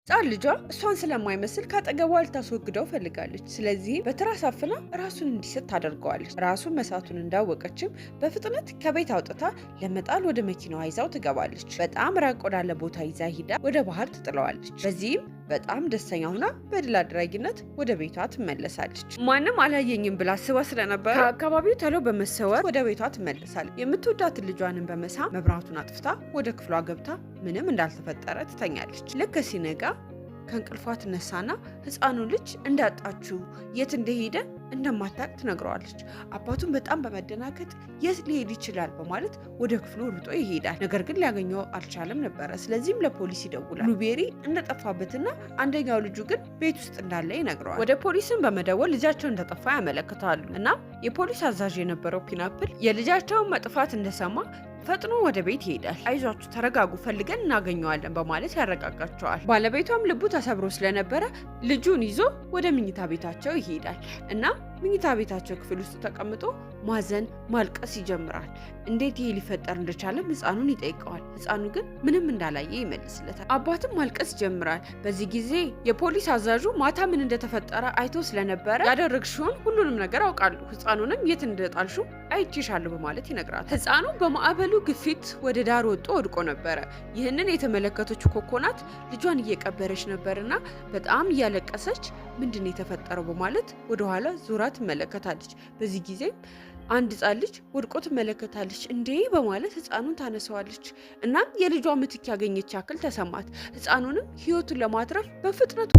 ጻን ልጇ እሷን ስለማይመስል ካጠገቧ ልታስወግደው ፈልጋለች። ስለዚህ በትራስ አፍና ራሱን እንዲስት ታደርገዋለች። ራሱን መሳቱን እንዳወቀችም በፍጥነት ከቤት አውጥታ ለመጣል ወደ መኪናዋ ይዛው ትገባለች። በጣም ራቅ ወዳለ ቦታ ይዛ ሂዳ ወደ ባህር ትጥለዋለች። በዚህም በጣም ደስተኛ ሆና በድል አድራጊነት ወደ ቤቷ ትመለሳለች። ማንም አላየኝም ብላ አስባ ስለነበር ከአካባቢው ተሎ በመሰወር ወደ ቤቷ ትመለሳለች። የምትወዳትን ልጇንም በመሳም መብራቱን አጥፍታ ወደ ክፍሏ ገብታ ምንም እንዳልተፈጠረ ትተኛለች። ልክ ሲነጋ ከእንቅልፏ ትነሳና ህፃኑ ልጅ እንዳጣችው የት እንደሄደ እንደማታውቅ ትነግረዋለች። አባቱን በጣም በመደናገጥ የት ሊሄድ ይችላል በማለት ወደ ክፍሉ ሩጦ ይሄዳል። ነገር ግን ሊያገኘው አልቻለም ነበረ። ስለዚህም ለፖሊስ ይደውላል። ብሉቤሪ እንደጠፋበትና አንደኛው ልጁ ግን ቤት ውስጥ እንዳለ ይነግረዋል። ወደ ፖሊስም በመደወል ልጃቸው እንደጠፋ ያመለክታሉ። እናም የፖሊስ አዛዥ የነበረው ፒናፕል የልጃቸውን መጥፋት እንደሰማ ፈጥኖ ወደ ቤት ይሄዳል። አይዟችሁ ተረጋጉ፣ ፈልገን እናገኘዋለን በማለት ያረጋጋቸዋል። ባለቤቷም ልቡ ተሰብሮ ስለነበረ ልጁን ይዞ ወደ መኝታ ቤታቸው ይሄዳል እና መኝታ ቤታቸው ክፍል ውስጥ ተቀምጦ ማዘን ማልቀስ ይጀምራል። እንዴት ይሄ ሊፈጠር እንደቻለም ህፃኑን ይጠይቀዋል። ህፃኑ ግን ምንም እንዳላየ ይመልስለታል። አባትም ማልቀስ ይጀምራል። በዚህ ጊዜ የፖሊስ አዛዡ ማታ ምን እንደተፈጠረ አይቶ ስለነበረ ያደረግሽውን ሁሉንም ነገር አውቃለሁ፣ ህፃኑንም የት እንደጣልሽው አይቼሻለሁ በማለት ይነግራል። ህፃኑ በማዕበሉ ግፊት ወደ ዳር ወድቆ ነበረ። ይህንን የተመለከተችው ኮኮናት ልጇን እየቀበረች ነበርና በጣም እያለቀሰች ምንድነው የተፈጠረው በማለት ወደኋላ ዙራ ትመለከታለች። በዚህ ጊዜ አንድ ህፃን ልጅ ወድቆ ትመለከታለች። እንዴ በማለት ህፃኑን ታነሳዋለች። እናም የልጇ ምትክ ያገኘች ያክል ተሰማት። ህፃኑንም ህይወቱን ለማትረፍ በፍጥነት